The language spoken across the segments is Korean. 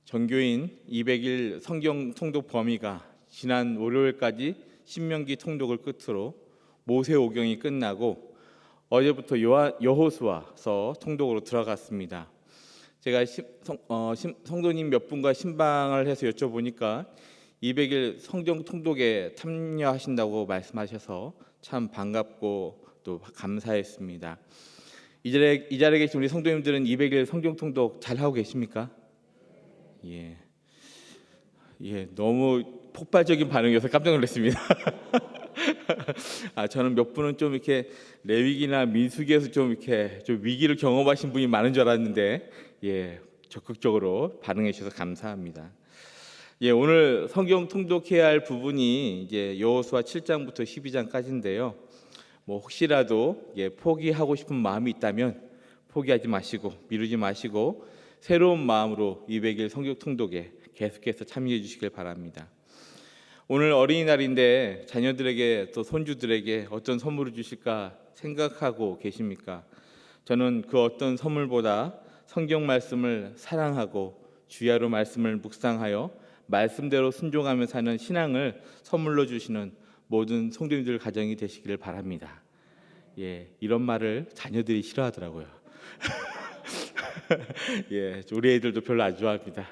정교인 200일 성경 통독 범위가 지난 월요일까지 신명기 통독을 끝으로 모세오경이 끝나고 어제부터 여호수아서 통독으로 들어갔습니다. 제가 성도님 몇 분과 신방을 해서 여쭤보니까 200일 성경 통독에 참여하신다고 말씀하셔서 참 반갑고 또 감사했습니다. 이 자리에 계신 우리 성도님들은 200일 성경 통독 잘 하고 계십니까? 너무 폭발적인 반응이어서 깜짝 놀랐습니다. 저는 몇 분은 좀 이렇게 레위기나 민수기에서 좀 위기를 경험하신 분이 많은 줄 알았는데, 적극적으로 반응해 주셔서 감사합니다. 오늘 성경 통독해야 할 부분이 이제 여호수아 7장부터 12장까지인데요. 혹시라도 포기하고 싶은 마음이 있다면 포기하지 마시고 미루지 마시고 새로운 마음으로 200일 성경 통독에 계속해서 참여해 주시길 바랍니다. 오늘 어린이날인데 자녀들에게 또 손주들에게 어떤 선물을 주실까 생각하고 계십니까? 저는 그 어떤 선물보다 성경 말씀을 사랑하고 주야로 말씀을 묵상하여 말씀대로 순종하며 사는 신앙을 선물로 주시는 모든 성도님들 가정이 되시기를 바랍니다. 이런 말을 자녀들이 싫어하더라고요. 우리 애들도 별로 안 좋아합니다.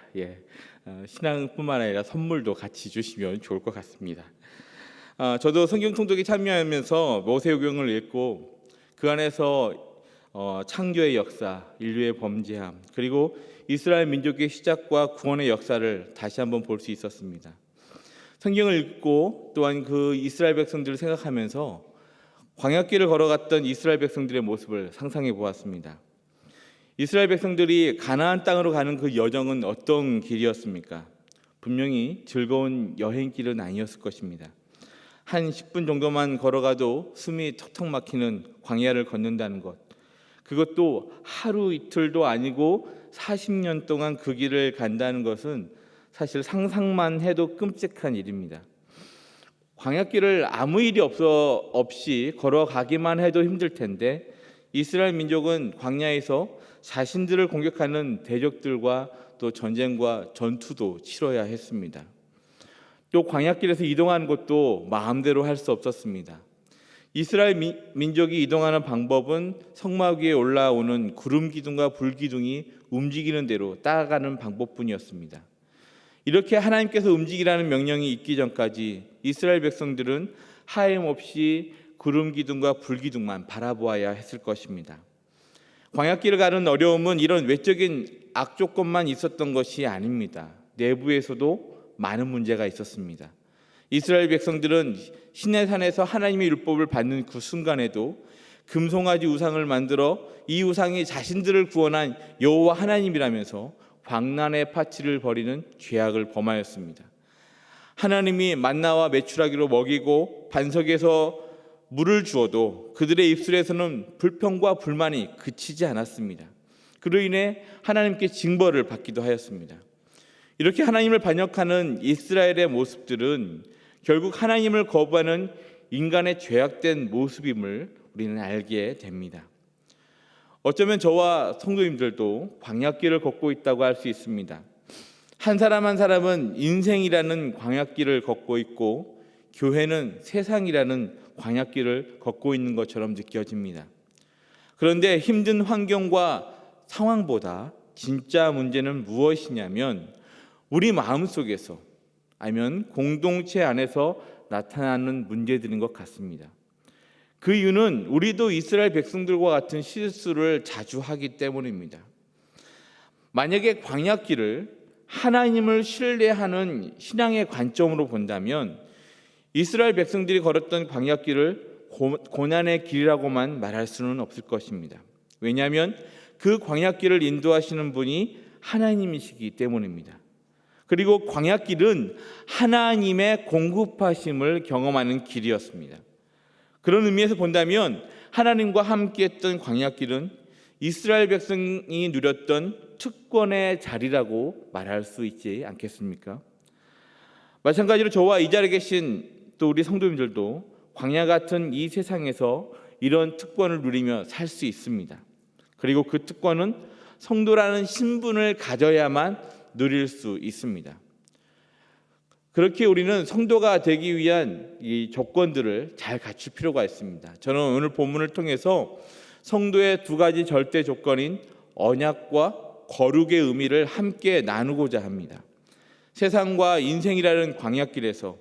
신앙뿐만 아니라 선물도 같이 주시면 좋을 것 같습니다. 저도 성경 통독에 참여하면서 모세오경을 읽고 그 안에서 창조의 역사, 인류의 범죄함, 그리고 이스라엘 민족의 시작과 구원의 역사를 다시 한번 볼 수 있었습니다. 성경을 읽고 또한 그 이스라엘 백성들을 생각하면서 광야길을 걸어갔던 이스라엘 백성들의 모습을 상상해 보았습니다. 이스라엘 백성들이 가나안 땅으로 가는 그 여정은 어떤 길이었습니까? 분명히 즐거운 여행길은 아니었을 것입니다. 한 10분 정도만 걸어가도 숨이 턱턱 막히는 광야를 걷는다는 것, 그것도 하루 이틀도 아니고 40년 동안 그 길을 간다는 것은 사실 상상만 해도 끔찍한 일입니다. 광야길을 아무 일이 없이 걸어가기만 해도 힘들 텐데 이스라엘 민족은 광야에서 자신들을 공격하는 대적들과 또 전쟁과 전투도 치러야 했습니다. 또 광야길에서 이동하는 것도 마음대로 할 수 없었습니다. 이스라엘 민족이 이동하는 방법은 성막 위에 올라오는 구름 기둥과 불 기둥이 움직이는 대로 따라가는 방법뿐이었습니다. 이렇게 하나님께서 움직이라는 명령이 있기 전까지 이스라엘 백성들은 하염없이 구름 기둥과 불 기둥만 바라보아야 했을 것입니다. 광야길을 가는 어려움은 이런 외적인 악조건만 있었던 것이 아닙니다. 내부에서도 많은 문제가 있었습니다. 이스라엘 백성들은 시내산에서 하나님의 율법을 받는 그 순간에도 금송아지 우상을 만들어 이 우상이 자신들을 구원한 여호와 하나님이라면서 광란의 파티를 벌이는 죄악을 범하였습니다. 하나님이 만나와 메추라기로 먹이고 반석에서 물을 주어도 그들의 입술에서는 불평과 불만이 그치지 않았습니다. 그로 인해 하나님께 징벌을 받기도 하였습니다. 이렇게 하나님을 반역하는 이스라엘의 모습들은 결국 하나님을 거부하는 인간의 죄악된 모습임을 우리는 알게 됩니다. 어쩌면 저와 성도님들도 광야길을 걷고 있다고 할 수 있습니다. 한 사람 한 사람은 인생이라는 광야길을 걷고 있고 교회는 세상이라는 광야길을 걷고 있는 것처럼 느껴집니다. 그런데 힘든 환경과 상황보다 진짜 문제는 무엇이냐면 우리 마음속에서 아니면 공동체 안에서 나타나는 문제들인 것 같습니다. 그 이유는 우리도 이스라엘 백성들과 같은 실수를 자주 하기 때문입니다. 만약에 광야길을 하나님을 신뢰하는 신앙의 관점으로 본다면 이스라엘 백성들이 걸었던 광야길을 고난의 길이라고만 말할 수는 없을 것입니다. 왜냐하면 그 광야길을 인도하시는 분이 하나님이시기 때문입니다. 그리고 광야길은 하나님의 공급하심을 경험하는 길이었습니다. 그런 의미에서 본다면 하나님과 함께했던 광야길은 이스라엘 백성이 누렸던 특권의 자리라고 말할 수 있지 않겠습니까? 마찬가지로 저와 이 자리에 계신 또 우리 성도님들도 광야 같은 이 세상에서 이런 특권을 누리며 살 수 있습니다. 그리고 그 특권은 성도라는 신분을 가져야만 누릴 수 있습니다. 그렇게 우리는 성도가 되기 위한 이 조건들을 잘 갖출 필요가 있습니다. 저는 오늘 본문을 통해서 성도의 두 가지 절대 조건인 언약과 거룩의 의미를 함께 나누고자 합니다. 세상과 인생이라는 광야길에서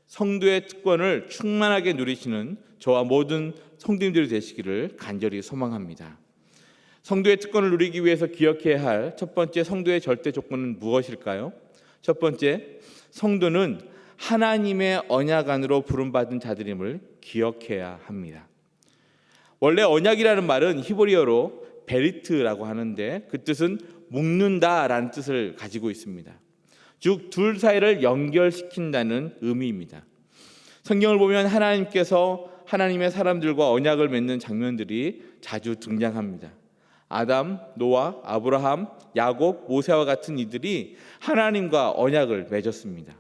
성도의 특권을 충만하게 누리시는 저와 모든 성도님들이 되시기를 간절히 소망합니다. 성도의 특권을 누리기 위해서 기억해야 할 첫 번째 성도의 절대 조건은 무엇일까요? 첫 번째, 성도는 하나님의 언약 안으로 부름받은 자들임을 기억해야 합니다. 원래 언약이라는 말은 히브리어로 베리트라고 하는데 그 뜻은 묶는다라는 뜻을 가지고 있습니다. 즉 둘 사이를 연결시킨다는 의미입니다. 성경을 보면 하나님께서 하나님의 사람들과 언약을 맺는 장면들이 자주 등장합니다. 아담, 노아, 아브라함, 야곱, 모세와 같은 이들이 하나님과 언약을 맺었습니다.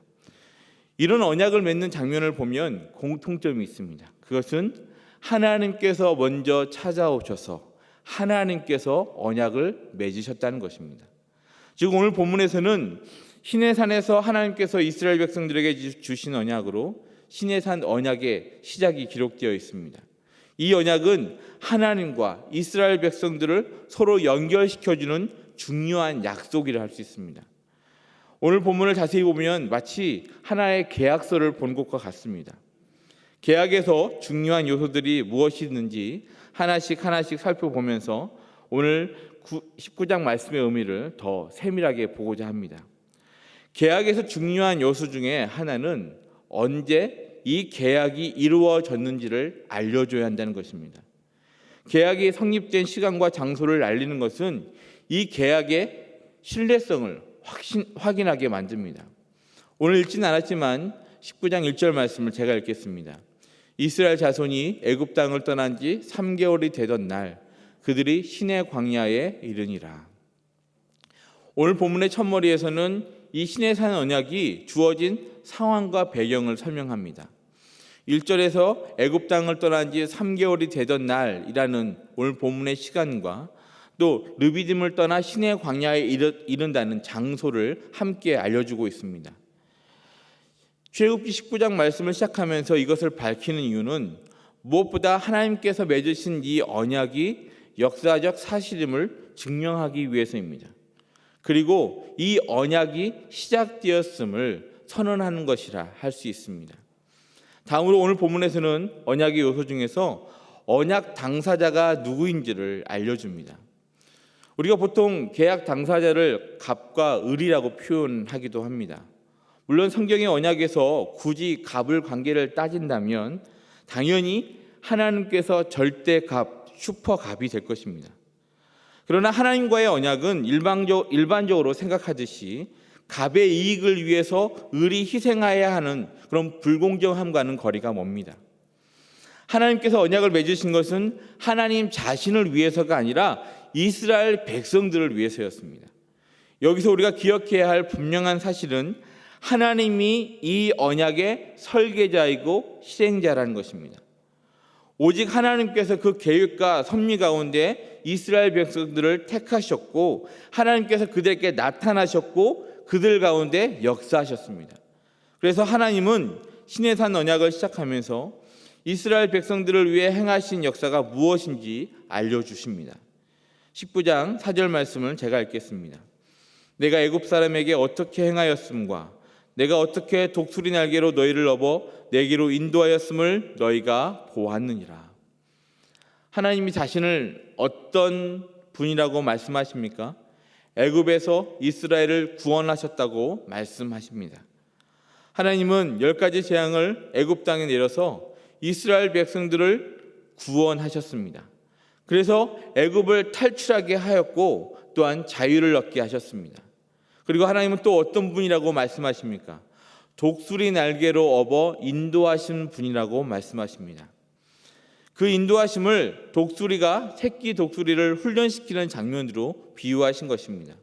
이런 언약을 맺는 장면을 보면 공통점이 있습니다. 그것은 하나님께서 먼저 찾아오셔서 하나님께서 언약을 맺으셨다는 것입니다. 즉 오늘 본문에서는 시내산에서 하나님께서 이스라엘 백성들에게 주신 언약으로 시내산 언약의 시작이 기록되어 있습니다. 이 언약은 하나님과 이스라엘 백성들을 서로 연결시켜주는 중요한 약속이라 할 수 있습니다. 오늘 본문을 자세히 보면 마치 하나의 계약서를 본 것과 같습니다. 계약에서 중요한 요소들이 무엇이 있는지 하나씩 살펴보면서 오늘 19장 말씀의 의미를 더 세밀하게 보고자 합니다. 계약에서 중요한 요소 중에 하나는 언제 이 계약이 이루어졌는지를 알려줘야 한다는 것입니다. 계약이 성립된 시간과 장소를 알리는 것은 이 계약의 신뢰성을 확인하게 만듭니다. 오늘 읽지는 않았지만 19장 1절 말씀을 제가 읽겠습니다. 이스라엘 자손이 애굽 땅을 떠난 지 3개월이 되던 날 그들이 시내 광야에 이르니라. 오늘 본문의 첫머리에서는 이 시내산 언약이 주어진 상황과 배경을 설명합니다. 1절에서 애굽 땅을 떠난 지 3개월이 되던 날이라는 오늘 본문의 시간과 또 르비딤을 떠나 시내 광야에 이른다는 장소를 함께 알려주고 있습니다. 출애굽기 19장 말씀을 시작하면서 이것을 밝히는 이유는 무엇보다 하나님께서 맺으신 이 언약이 역사적 사실임을 증명하기 위해서입니다. 그리고 이 언약이 시작되었음을 선언하는 것이라 할 수 있습니다. 다음으로 오늘 본문에서는 언약의 요소 중에서 언약 당사자가 누구인지를 알려줍니다. 우리가 보통 계약 당사자를 갑과 을이라고 표현하기도 합니다. 물론 성경의 언약에서 굳이 갑을 관계를 따진다면 당연히 하나님께서 절대갑, 슈퍼갑이 될 것입니다. 그러나 하나님과의 언약은 일반적으로 생각하듯이 갑의 이익을 위해서 을이 희생해야 하는 그런 불공정함과는 거리가 멉니다. 하나님께서 언약을 맺으신 것은 하나님 자신을 위해서가 아니라 이스라엘 백성들을 위해서였습니다. 여기서 우리가 기억해야 할 분명한 사실은 하나님이 이 언약의 설계자이고 실행자라는 것입니다. 오직 하나님께서 그 계획과 섭리 가운데 이스라엘 백성들을 택하셨고 하나님께서 그들에게 나타나셨고 그들 가운데 역사하셨습니다. 그래서 하나님은 시내산 언약을 시작하면서 이스라엘 백성들을 위해 행하신 역사가 무엇인지 알려주십니다. 19장 4절 말씀을 제가 읽겠습니다. 내가 애굽 사람에게 어떻게 행하였음과 내가 어떻게 독수리 날개로 너희를 업어 내게로 인도하였음을 너희가 보았느니라. 하나님이 자신을 어떤 분이라고 말씀하십니까? 애굽에서 이스라엘을 구원하셨다고 말씀하십니다. 하나님은 10가지 재앙을 애굽 땅에 내려서 이스라엘 백성들을 구원하셨습니다. 그래서 애굽을 탈출하게 하였고 또한 자유를 얻게 하셨습니다. 그리고 하나님은 또 어떤 분이라고 말씀하십니까? 독수리 날개로 업어 인도하신 분이라고 말씀하십니다. 그 인도하심을 독수리가 새끼 독수리를 훈련시키는 장면으로 비유하신 것입니다.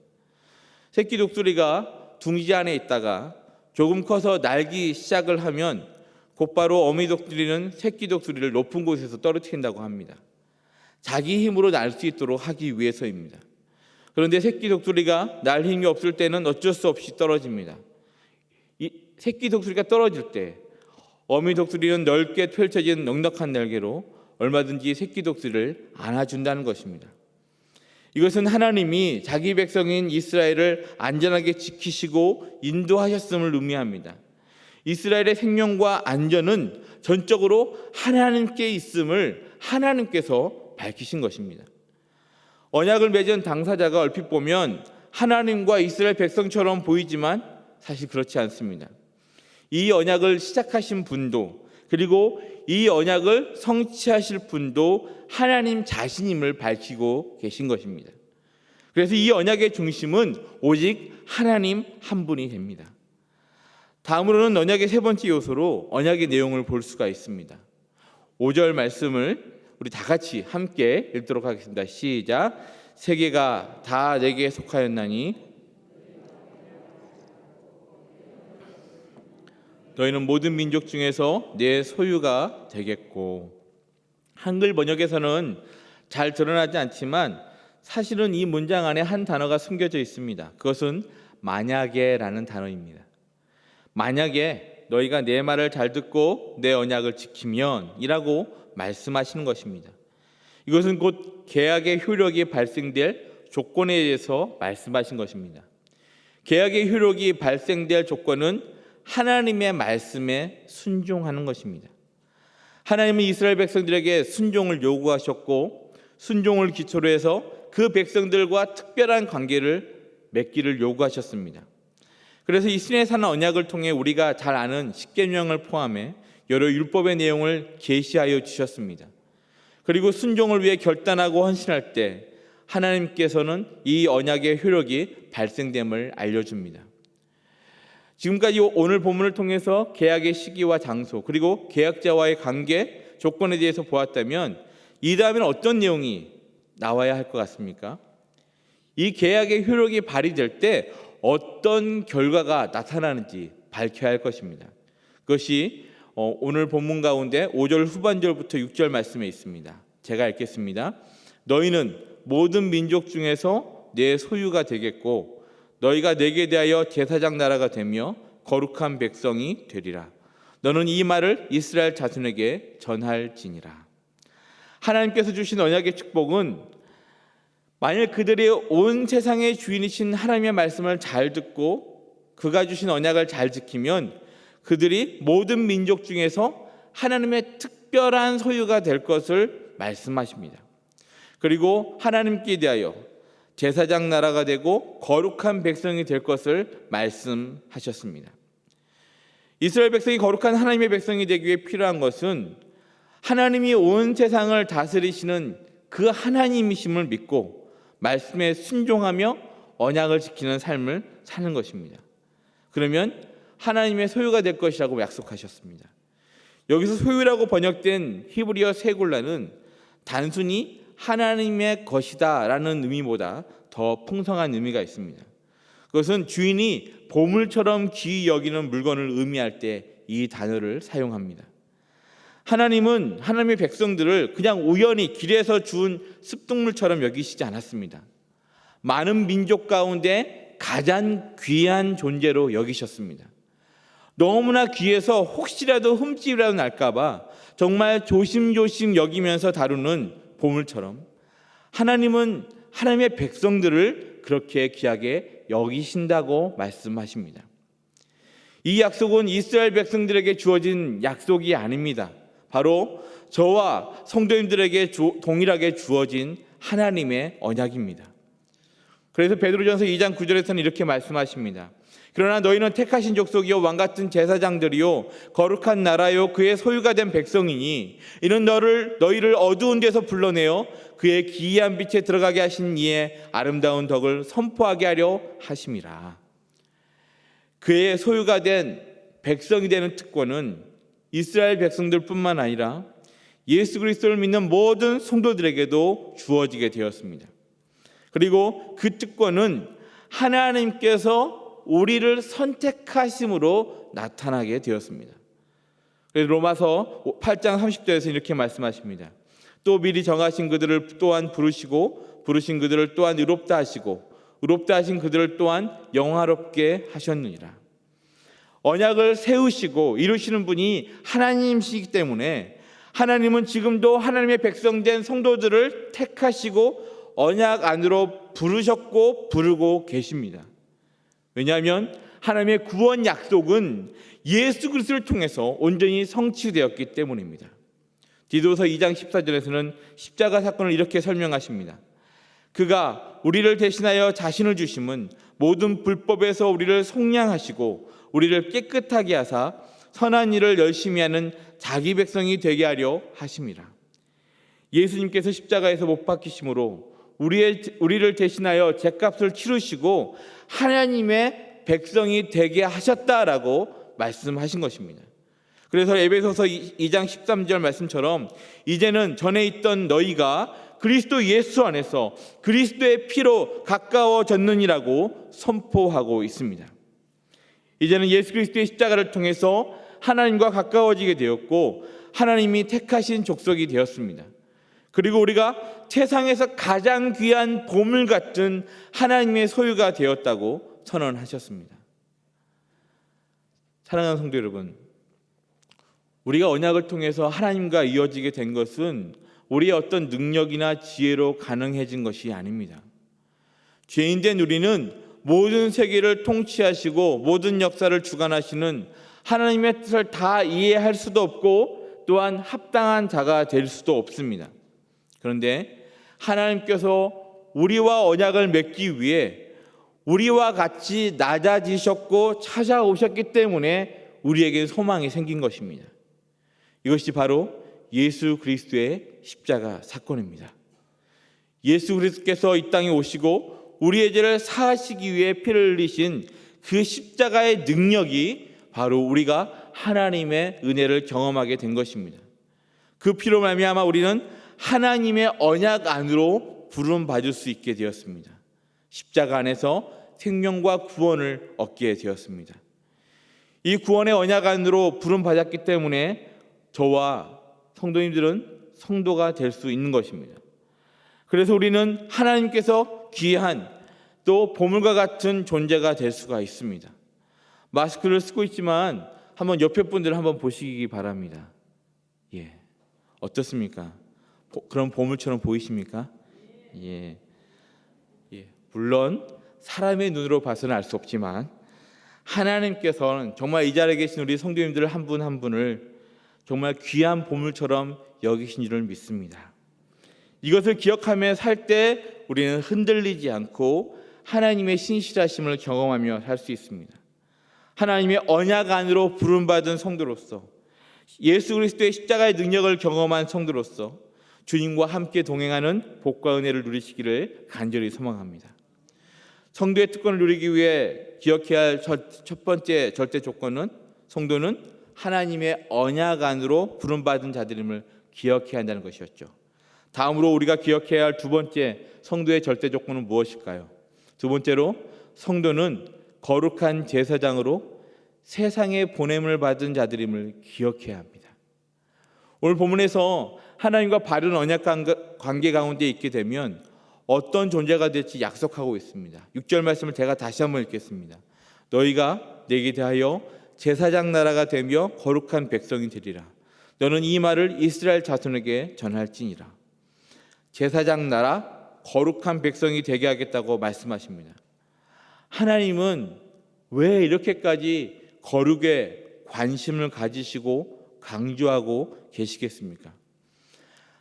새끼 독수리가 둥지 안에 있다가 조금 커서 날기 시작을 하면 곧바로 어미 독수리는 새끼 독수리를 높은 곳에서 떨어뜨린다고 합니다. 자기 힘으로 날 수 있도록 하기 위해서입니다. 그런데 새끼 독수리가 날 힘이 없을 때는 어쩔 수 없이 떨어집니다. 이 새끼 독수리가 떨어질 때 어미 독수리는 넓게 펼쳐진 넉넉한 날개로 얼마든지 새끼 독수리를 안아준다는 것입니다. 이것은 하나님이 자기 백성인 이스라엘을 안전하게 지키시고 인도하셨음을 의미합니다. 이스라엘의 생명과 안전은 전적으로 하나님께 있음을 하나님께서 밝히신 것입니다. 언약을 맺은 당사자가 얼핏 보면 하나님과 이스라엘 백성처럼 보이지만 사실 그렇지 않습니다. 이 언약을 시작하신 분도 그리고 이 언약을 성취하실 분도 하나님 자신임을 밝히고 계신 것입니다. 그래서 이 언약의 중심은 오직 하나님 한 분이 됩니다. 다음으로는 언약의 세 번째 요소로 언약의 내용을 볼 수가 있습니다. 5절 말씀을 우리 다 같이 함께 읽도록 하겠습니다. 시작. 세계가 다 내게 속하였나니 너희는 모든 민족 중에서 내 소유가 되겠고. 한글 번역에서는 잘 드러나지 않지만 사실은 이 문장 안에 한 단어가 숨겨져 있습니다. 그것은 만약에라는 단어입니다. 만약에 너희가 내 말을 잘 듣고 내 언약을 지키면 이라고 말씀하시는 것입니다. 이것은 곧 계약의 효력이 발생될 조건에 대해서 말씀하신 것입니다. 계약의 효력이 발생될 조건은 하나님의 말씀에 순종하는 것입니다. 하나님은 이스라엘 백성들에게 순종을 요구하셨고 순종을 기초로 해서 그 백성들과 특별한 관계를 맺기를 요구하셨습니다. 그래서 이 시내산 언약을 통해 우리가 잘 아는 십계명을 포함해 여러 율법의 내용을 계시하여 주셨습니다. 그리고 순종을 위해 결단하고 헌신할 때 하나님께서는 이 언약의 효력이 발생됨을 알려줍니다. 지금까지 오늘 본문을 통해서 계약의 시기와 장소 그리고 계약자와의 관계 조건에 대해서 보았다면 이 다음에는 어떤 내용이 나와야 할 것 같습니까? 이 계약의 효력이 발휘될 때 어떤 결과가 나타나는지 밝혀야 할 것입니다. 그것이 오늘 본문 가운데 5절 후반절부터 6절 말씀에 있습니다. 제가 읽겠습니다. 너희는 모든 민족 중에서 내 소유가 되겠고 너희가 내게 대하여 제사장 나라가 되며 거룩한 백성이 되리라. 너는 이 말을 이스라엘 자손에게 전할지니라. 하나님께서 주신 언약의 축복은 만일 그들이 온 세상의 주인이신 하나님의 말씀을 잘 듣고 그가 주신 언약을 잘 지키면 그들이 모든 민족 중에서 하나님의 특별한 소유가 될 것을 말씀하십니다. 그리고 하나님께 대하여 제사장 나라가 되고 거룩한 백성이 될 것을 말씀하셨습니다. 이스라엘 백성이 거룩한 하나님의 백성이 되기 위해 필요한 것은 하나님이 온 세상을 다스리시는 그 하나님이심을 믿고 말씀에 순종하며 언약을 지키는 삶을 사는 것입니다. 그러면 하나님의 소유가 될 것이라고 약속하셨습니다. 여기서 소유라고 번역된 히브리어 세굴라는 단순히 하나님의 것이다 라는 의미보다 더 풍성한 의미가 있습니다. 그것은 주인이 보물처럼 귀히 여기는 물건을 의미할 때 이 단어를 사용합니다. 하나님은 하나님의 백성들을 그냥 우연히 길에서 주운 습득물처럼 여기시지 않았습니다. 많은 민족 가운데 가장 귀한 존재로 여기셨습니다. 너무나 귀해서 혹시라도 흠집이라도 날까봐 정말 조심조심 여기면서 다루는 보물처럼 하나님은 하나님의 백성들을 그렇게 귀하게 여기신다고 말씀하십니다. 이 약속은 이스라엘 백성들에게 주어진 약속이 아닙니다. 바로 저와 성도님들에게 동일하게 주어진 하나님의 언약입니다. 그래서 베드로전서 2장 9절에서는 이렇게 말씀하십니다. 그러나 너희는 택하신 족속이요 왕같은 제사장들이요 거룩한 나라요 그의 소유가 된 백성이니 이는 너희를 어두운 데서 불러내어 그의 기이한 빛에 들어가게 하신 이의 아름다운 덕을 선포하게 하려 하심이라. 그의 소유가 된 백성이 되는 특권은 이스라엘 백성들뿐만 아니라 예수 그리스도를 믿는 모든 성도들에게도 주어지게 되었습니다. 그리고 그 특권은 하나님께서 우리를 선택하심으로 나타나게 되었습니다. 그래서 로마서 8장 30절에서 이렇게 말씀하십니다. 또 미리 정하신 그들을 또한 부르시고 부르신 그들을 또한 의롭다 하시고 의롭다 하신 그들을 또한 영화롭게 하셨느니라. 언약을 세우시고 이루시는 분이 하나님이시기 때문에 하나님은 지금도 하나님의 백성된 성도들을 택하시고 언약 안으로 부르셨고 부르고 계십니다. 왜냐하면 하나님의 구원 약속은 예수 그리스도를 통해서 온전히 성취되었기 때문입니다. 디도서 2장 14절에서는 십자가 사건을 이렇게 설명하십니다. 그가 우리를 대신하여 자신을 주심은 모든 불법에서 우리를 속량하시고 우리를 깨끗하게 하사 선한 일을 열심히 하는 자기 백성이 되게 하려 하심이라. 예수님께서 십자가에서 못 박히심으로 우리를 대신하여 죗값을 치르시고 하나님의 백성이 되게 하셨다라고 말씀하신 것입니다. 그래서 에베소서 2장 13절 말씀처럼 이제는 전에 있던 너희가 그리스도 예수 안에서 그리스도의 피로 가까워졌느니라고 선포하고 있습니다. 이제는 예수 그리스도의 십자가를 통해서 하나님과 가까워지게 되었고 하나님이 택하신 족속이 되었습니다. 그리고 우리가 세상에서 가장 귀한 보물 같은 하나님의 소유가 되었다고 선언하셨습니다. 사랑하는 성도 여러분, 우리가 언약을 통해서 하나님과 이어지게 된 것은 우리의 어떤 능력이나 지혜로 가능해진 것이 아닙니다. 죄인된 우리는 모든 세계를 통치하시고 모든 역사를 주관하시는 하나님의 뜻을 다 이해할 수도 없고 또한 합당한 자가 될 수도 없습니다. 그런데 하나님께서 우리와 언약을 맺기 위해 우리와 같이 낮아지셨고 찾아오셨기 때문에 우리에게 소망이 생긴 것입니다. 이것이 바로 예수 그리스도의 십자가 사건입니다. 예수 그리스도께서 이 땅에 오시고 우리의 죄를 사하시기 위해 피를 흘리신 그 십자가의 능력이 바로 우리가 하나님의 은혜를 경험하게 된 것입니다. 그 피로 말미암아 우리는 하나님의 언약 안으로 부름받을 수 있게 되었습니다. 십자가 안에서 생명과 구원을 얻게 되었습니다. 이 구원의 언약 안으로 부름받았기 때문에 저와 성도님들은 성도가 될 수 있는 것입니다. 그래서 우리는 하나님께서 귀한 또 보물과 같은 존재가 될 수가 있습니다. 마스크를 쓰고 있지만 한번 옆에 분들 한번 보시기 바랍니다. 예, 어떻습니까? 그런 보물처럼 보이십니까? 예, 물론 사람의 눈으로 봐서는 알 수 없지만 하나님께서는 정말 이 자리에 계신 우리 성도님들 한 분 한 분을 정말 귀한 보물처럼 여기신 줄을 믿습니다. 이것을 기억하며 살 때 우리는 흔들리지 않고 하나님의 신실하심을 경험하며 살 수 있습니다. 하나님의 언약 안으로 부름받은 성도로서 예수 그리스도의 십자가의 능력을 경험한 성도로서 주님과 함께 동행하는 복과 은혜를 누리시기를 간절히 소망합니다. 성도의 특권을 누리기 위해 기억해야 할 첫 번째 절대 조건은 성도는 하나님의 언약 안으로 부름받은 자들임을 기억해야 한다는 것이었죠. 다음으로 우리가 기억해야 할 두 번째 성도의 절대 조건은 무엇일까요? 두 번째로 성도는 거룩한 제사장으로 세상에 보냄을 받은 자들임을 기억해야 합니다. 오늘 본문에서 하나님과 바른 언약 관계 가운데 있게 되면 어떤 존재가 될지 약속하고 있습니다. 6절 말씀을 제가 다시 한번 읽겠습니다. 너희가 내게 대하여 제사장 나라가 되며 거룩한 백성이 되리라. 너는 이 말을 이스라엘 자손에게 전할지니라. 제사장 나라, 거룩한 백성이 되게 하겠다고 말씀하십니다. 하나님은 왜 이렇게까지 거룩에 관심을 가지시고 강조하고 계시겠습니까?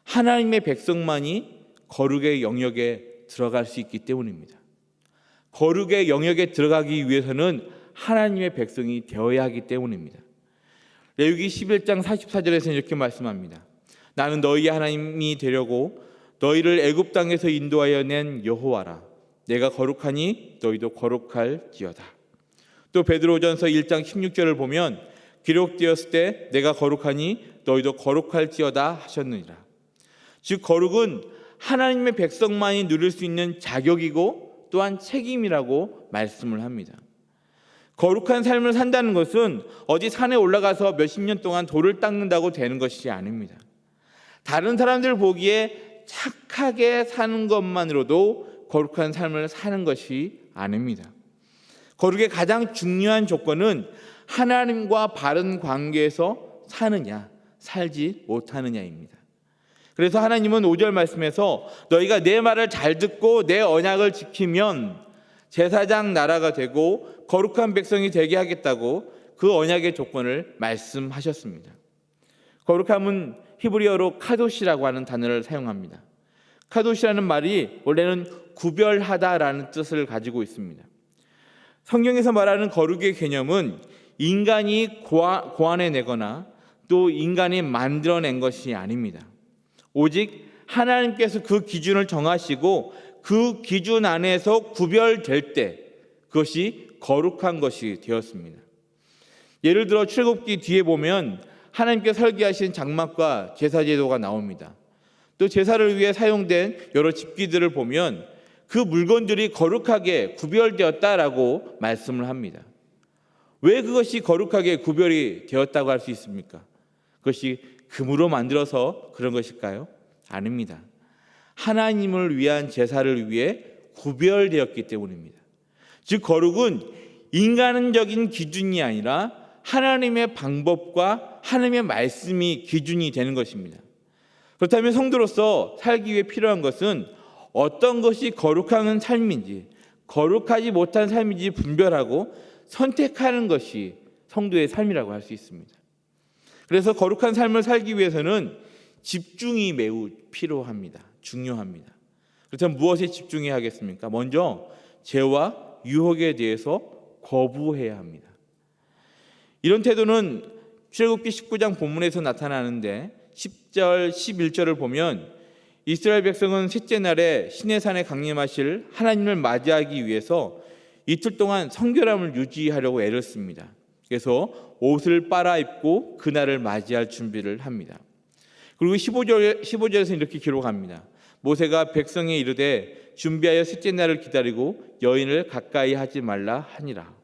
하나님의 백성만이 거룩의 영역에 들어갈 수 있기 때문입니다. 거룩의 영역에 들어가기 위해서는 하나님의 백성이 되어야 하기 때문입니다. 레위기 11장 44절에서는 이렇게 말씀합니다. 나는 너희의 하나님이 되려고 너희를 애굽 땅에서 인도하여 낸 여호와라. 내가 거룩하니 너희도 거룩할지어다. 또 베드로전서 1장 16절을 보면 기록되었을 때 내가 거룩하니 너희도 거룩할지어다 하셨느니라. 즉 거룩은 하나님의 백성만이 누릴 수 있는 자격이고 또한 책임이라고 말씀을 합니다. 거룩한 삶을 산다는 것은 어디 산에 올라가서 몇십 년 동안 돌을 닦는다고 되는 것이 아닙니다. 다른 사람들 보기에 착하게 사는 것만으로도 거룩한 삶을 사는 것이 아닙니다. 거룩의 가장 중요한 조건은 하나님과 바른 관계에서 사느냐, 살지 못하느냐입니다. 그래서 하나님은 5절 말씀에서 너희가 내 말을 잘 듣고 내 언약을 지키면 제사장 나라가 되고 거룩한 백성이 되게 하겠다고 그 언약의 조건을 말씀하셨습니다. 거룩함은 히브리어로 카도시라고 하는 단어를 사용합니다. 카도시라는 말이 원래는 구별하다라는 뜻을 가지고 있습니다. 성경에서 말하는 거룩의 개념은 인간이 고안해내거나 또 인간이 만들어낸 것이 아닙니다. 오직 하나님께서 그 기준을 정하시고 그 기준 안에서 구별될 때 그것이 거룩한 것이 되었습니다. 예를 들어 출애굽기 뒤에 보면 하나님께 설계하신 장막과 제사 제도가 나옵니다. 또 제사를 위해 사용된 여러 집기들을 보면 그 물건들이 거룩하게 구별되었다라고 말씀을 합니다. 왜 그것이 거룩하게 구별이 되었다고 할 수 있습니까? 그것이 금으로 만들어서 그런 것일까요? 아닙니다. 하나님을 위한 제사를 위해 구별되었기 때문입니다. 즉 거룩은 인간적인 기준이 아니라 하나님의 방법과 하나님의 말씀이 기준이 되는 것입니다. 그렇다면 성도로서 살기 위해 필요한 것은 어떤 것이 거룩한 삶인지 거룩하지 못한 삶인지 분별하고 선택하는 것이 성도의 삶이라고 할 수 있습니다. 그래서 거룩한 삶을 살기 위해서는 집중이 매우 필요합니다. 중요합니다. 그렇다면 무엇에 집중해야 하겠습니까? 먼저 죄와 유혹에 대해서 거부해야 합니다. 이런 태도는 출애굽기 19장 본문에서 나타나는데 10절, 11절을 보면 이스라엘 백성은 셋째 날에 시내산에 강림하실 하나님을 맞이하기 위해서 이틀 동안 성결함을 유지하려고 애를 씁니다. 그래서 옷을 빨아입고 그날을 맞이할 준비를 합니다. 그리고 15절에서 이렇게 기록합니다. 모세가 백성에 이르되 준비하여 셋째 날을 기다리고 여인을 가까이 하지 말라 하니라.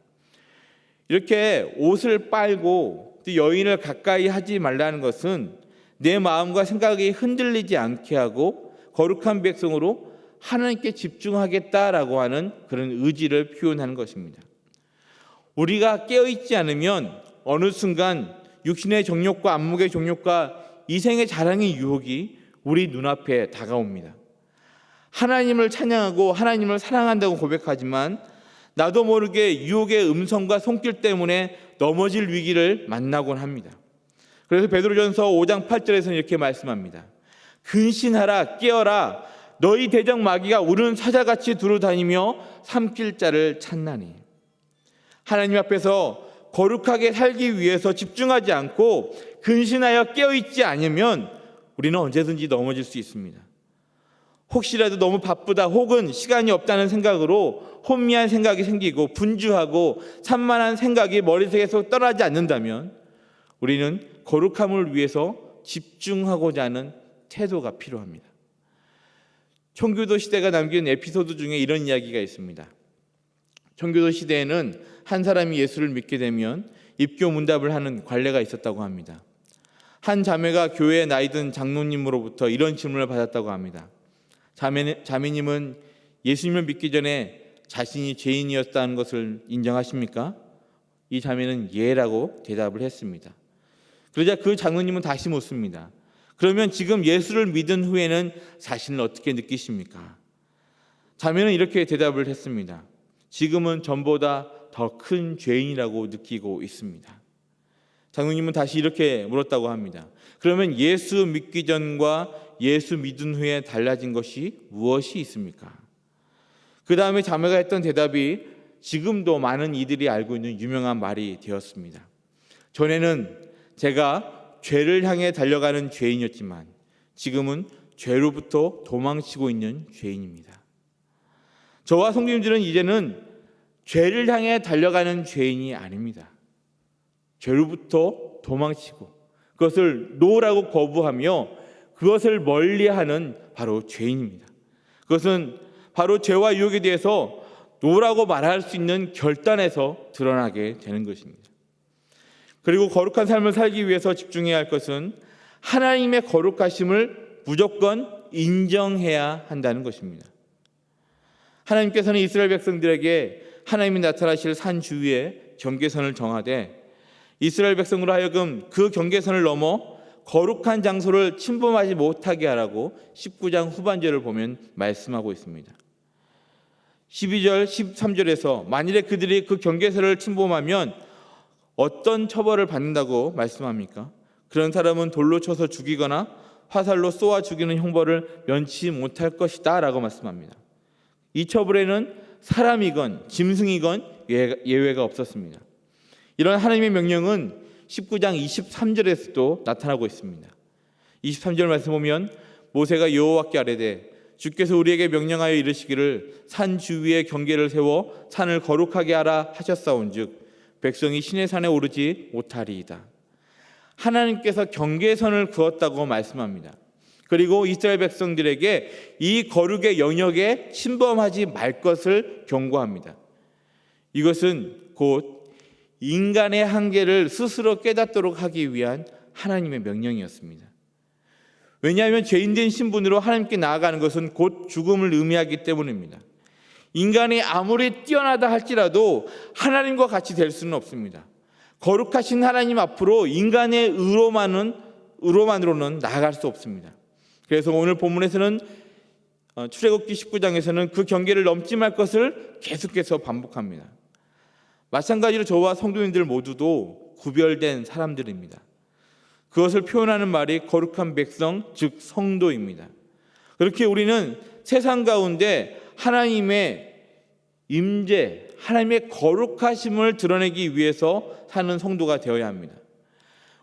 이렇게 옷을 빨고 또 여인을 가까이 하지 말라는 것은 내 마음과 생각이 흔들리지 않게 하고 거룩한 백성으로 하나님께 집중하겠다라고 하는 그런 의지를 표현하는 것입니다. 우리가 깨어있지 않으면 어느 순간 육신의 정욕과 안목의 정욕과 이생의 자랑의 유혹이 우리 눈앞에 다가옵니다. 하나님을 찬양하고 하나님을 사랑한다고 고백하지만 나도 모르게 유혹의 음성과 손길 때문에 넘어질 위기를 만나곤 합니다. 그래서 베드로전서 5장 8절에서는 이렇게 말씀합니다. 근신하라 깨어라 너희 대적 마귀가 우는 사자같이 두루다니며 삼킬 자를 찾나니. 하나님 앞에서 거룩하게 살기 위해서 집중하지 않고 근신하여 깨어있지 않으면 우리는 언제든지 넘어질 수 있습니다. 혹시라도 너무 바쁘다 혹은 시간이 없다는 생각으로 혼미한 생각이 생기고 분주하고 산만한 생각이 머릿속에서 떠나지 않는다면 우리는 거룩함을 위해서 집중하고자 하는 태도가 필요합니다. 청교도 시대가 남긴 에피소드 중에 이런 이야기가 있습니다. 청교도 시대에는 한 사람이 예수를 믿게 되면 입교 문답을 하는 관례가 있었다고 합니다. 한 자매가 교회에 나이든 장로님으로부터 이런 질문을 받았다고 합니다. 자매님은 예수님을 믿기 전에 자신이 죄인이었다는 것을 인정하십니까? 이 자매는 예라고 대답을 했습니다. 그러자 그 장로님은 다시 묻습니다. 그러면 지금 예수를 믿은 후에는 자신을 어떻게 느끼십니까? 자매는 이렇게 대답을 했습니다. 지금은 전보다 더 큰 죄인이라고 느끼고 있습니다. 장로님은 다시 이렇게 물었다고 합니다. 그러면 예수 믿기 전과 예수 믿은 후에 달라진 것이 무엇이 있습니까? 그 다음에 자매가 했던 대답이 지금도 많은 이들이 알고 있는 유명한 말이 되었습니다. 전에는 제가 죄를 향해 달려가는 죄인이었지만 지금은 죄로부터 도망치고 있는 죄인입니다. 저와 성도님들은 이제는 죄를 향해 달려가는 죄인이 아닙니다. 죄로부터 도망치고 그것을 놓으라고 거부하며 그것을 멀리하는 바로 죄인입니다. 그것은 바로 죄와 유혹에 대해서 놓으라고 말할 수 있는 결단에서 드러나게 되는 것입니다. 그리고 거룩한 삶을 살기 위해서 집중해야 할 것은 하나님의 거룩하심을 무조건 인정해야 한다는 것입니다. 하나님께서는 이스라엘 백성들에게 하나님이 나타나실 산 주위에 경계선을 정하되 이스라엘 백성으로 하여금 그 경계선을 넘어 거룩한 장소를 침범하지 못하게 하라고 19장 후반절을 보면 말씀하고 있습니다. 12절, 13절에서 만일에 그들이 그 경계선을 침범하면 어떤 처벌을 받는다고 말씀합니까? 그런 사람은 돌로 쳐서 죽이거나 화살로 쏘아 죽이는 형벌을 면치 못할 것이다 라고 말씀합니다. 이 처벌에는 사람이건 짐승이건 예외가 없었습니다. 이런 하나님의 명령은 19장 23절에서도 나타나고 있습니다. 23절 말씀 보면 모세가 여호와께 아뢰되 주께서 우리에게 명령하여 이르시기를 산 주위에 경계를 세워 산을 거룩하게 하라 하셨사온즉 백성이 시내 산에 오르지 못하리이다. 하나님께서 경계선을 그었다고 말씀합니다. 그리고 이스라엘 백성들에게 이 거룩의 영역에 침범하지 말 것을 경고합니다. 이것은 곧 인간의 한계를 스스로 깨닫도록 하기 위한 하나님의 명령이었습니다. 왜냐하면 죄인된 신분으로 하나님께 나아가는 것은 곧 죽음을 의미하기 때문입니다. 인간이 아무리 뛰어나다 할지라도 하나님과 같이 될 수는 없습니다. 거룩하신 하나님 앞으로 인간의 의로만으로는 나아갈 수 없습니다. 그래서 오늘 본문에서는 출애굽기 19장에서는 그 경계를 넘지 말 것을 계속해서 반복합니다. 마찬가지로 저와 성도님들 모두도 구별된 사람들입니다. 그것을 표현하는 말이 거룩한 백성, 즉 성도입니다. 그렇게 우리는 세상 가운데 하나님의 임재, 하나님의 거룩하심을 드러내기 위해서 사는 성도가 되어야 합니다.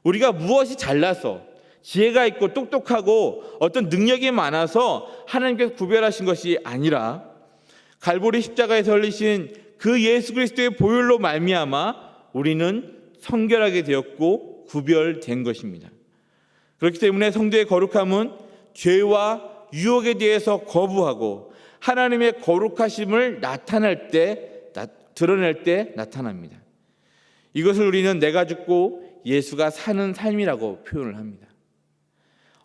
우리가 무엇이 잘나서 지혜가 있고 똑똑하고 어떤 능력이 많아서 하나님께서 구별하신 것이 아니라 갈보리 십자가에서 흘리신 그 예수 그리스도의 보혈로 말미암아 우리는 성결하게 되었고 구별된 것입니다. 그렇기 때문에 성도의 거룩함은 죄와 유혹에 대해서 거부하고 하나님의 거룩하심을 드러낼 때 나타납니다. 이것을 우리는 내가 죽고 예수가 사는 삶이라고 표현을 합니다.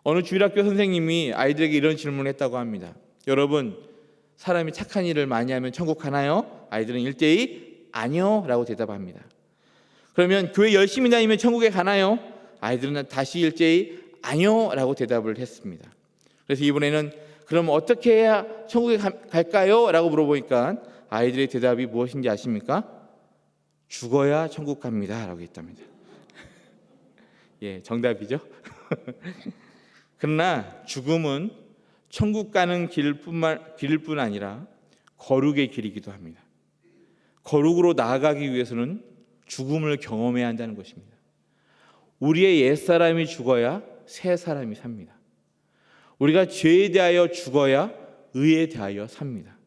어느 주일학교 선생님이 아이들에게 이런 질문을 했다고 합니다. 여러분, 사람이 착한 일을 많이 하면 천국 가나요? 아이들은 일제히 아니요 라고 대답합니다. 그러면 교회 열심히 다니면 천국에 가나요? 아이들은 다시 일제히 아니요 라고 대답을 했습니다. 그래서 이번에는 그럼 어떻게 해야 천국에 갈까요? 라고 물어보니까 아이들의 대답이 무엇인지 아십니까? 죽어야 천국 갑니다 라고 했답니다. 예, 정답이죠. 그러나 죽음은 천국 가는 길일 뿐 아니라 거룩의 길이기도 합니다. 거룩으로 나아가기 위해서는 죽음을 경험해야 한다는 것입니다. 우리의 옛사람이 죽어야 새 사람이 삽니다. 우리가 죄에 대하여 죽어야 의에 대하여 삽니다.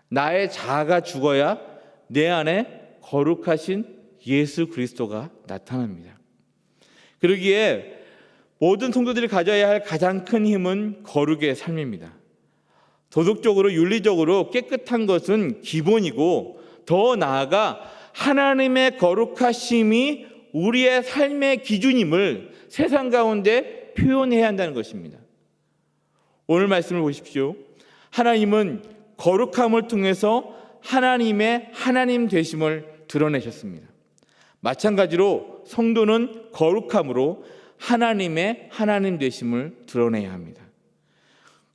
나의 자아가 죽어야 내 안에 거룩하신 예수 그리스도가 나타납니다. 그러기에 모든 성도들이 가져야 할 가장 큰 힘은 거룩의 삶입니다. 도덕적으로 윤리적으로 깨끗한 것은 기본이고 더 나아가 하나님의 거룩하심이 우리의 삶의 기준임을 세상 가운데 표현해야 한다는 것입니다. 오늘 말씀을 보십시오. 하나님은 거룩함을 통해서 하나님의 하나님 되심을 드러내셨습니다. 마찬가지로 성도는 거룩함으로 하나님의 하나님 되심을 드러내야 합니다.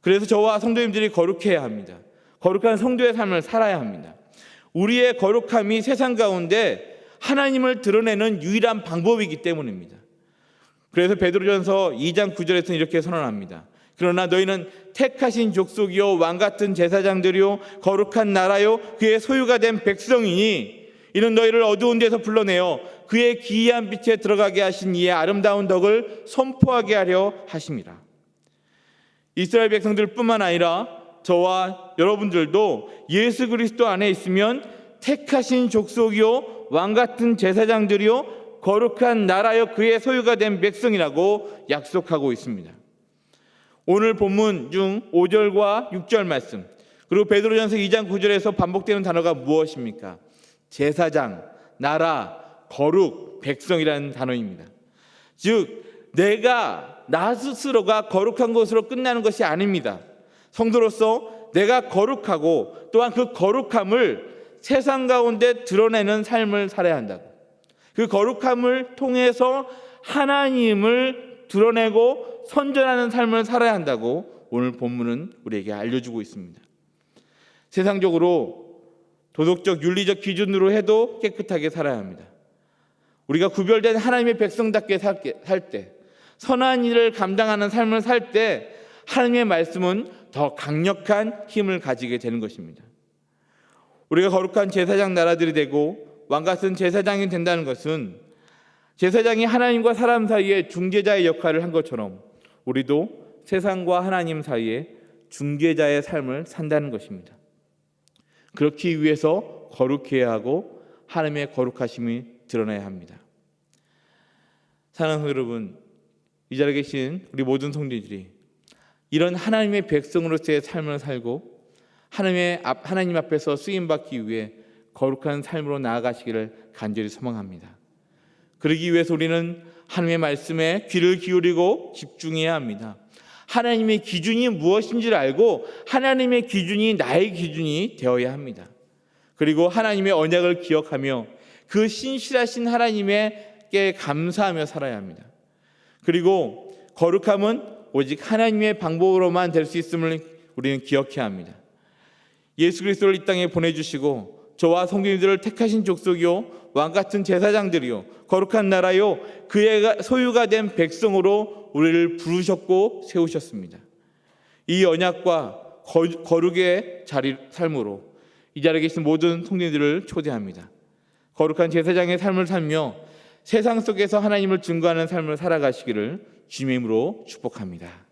그래서 저와 성도님들이 거룩해야 합니다. 거룩한 성도의 삶을 살아야 합니다. 우리의 거룩함이 세상 가운데 하나님을 드러내는 유일한 방법이기 때문입니다. 그래서 베드로전서 2장 9절에서는 이렇게 선언합니다. 그러나 너희는 택하신 족속이요 왕같은 제사장들이요 거룩한 나라요 그의 소유가 된 백성이니 이는 너희를 어두운 데서 불러내어 그의 기이한 빛에 들어가게 하신 이의 아름다운 덕을 선포하게 하려 하심이라. 이스라엘 백성들뿐만 아니라 저와 여러분들도 예수 그리스도 안에 있으면 택하신 족속이요 왕같은 제사장들이요 거룩한 나라요 그의 소유가 된 백성이라고 약속하고 있습니다. 오늘 본문 중 5절과 6절 말씀 그리고 베드로전서 2장 9절에서 반복되는 단어가 무엇입니까? 제사장, 나라, 거룩, 백성이라는 단어입니다. 즉 내가 나 스스로가 거룩한 것으로 끝나는 것이 아닙니다. 성도로서 내가 거룩하고 또한 그 거룩함을 세상 가운데 드러내는 삶을 살아야 한다고. 그 거룩함을 통해서 하나님을 드러내고 선전하는 삶을 살아야 한다고 오늘 본문은 우리에게 알려주고 있습니다. 세상적으로 도덕적 윤리적 기준으로 해도 깨끗하게 살아야 합니다. 우리가 구별된 하나님의 백성답게 살 때, 선한 일을 감당하는 삶을 살 때 하나님의 말씀은 더 강력한 힘을 가지게 되는 것입니다. 우리가 거룩한 제사장 나라들이 되고 왕같은 제사장이 된다는 것은 제사장이 하나님과 사람 사이에 중재자의 역할을 한 것처럼 우리도 세상과 하나님 사이에 중재자의 삶을 산다는 것입니다. 그렇기 위해서 거룩해야 하고 하나님의 거룩하심이 드러나야 합니다. 사랑하는 여러분, 이 자리에 계신 우리 모든 성도들이 이런 하나님의 백성으로서의 삶을 살고 하나님 앞에서 쓰임받기 위해 거룩한 삶으로 나아가시기를 간절히 소망합니다. 그러기 위해서 우리는 하나님의 말씀에 귀를 기울이고 집중해야 합니다. 하나님의 기준이 무엇인지를 알고 하나님의 기준이 나의 기준이 되어야 합니다. 그리고 하나님의 언약을 기억하며 그 신실하신 하나님께 감사하며 살아야 합니다. 그리고 거룩함은 오직 하나님의 방법으로만 될 수 있음을 우리는 기억해야 합니다. 예수 그리스도를 이 땅에 보내주시고 저와 성도님들을 택하신 족속이요 왕같은 제사장들이요 거룩한 나라요 그의 소유가 된 백성으로 우리를 부르셨고 세우셨습니다. 이 언약과 거룩의 삶으로 이 자리에 계신 모든 성도님들을 초대합니다. 거룩한 제사장의 삶을 살며 세상 속에서 하나님을 증거하는 삶을 살아가시기를 주님의 이름으로 축복합니다.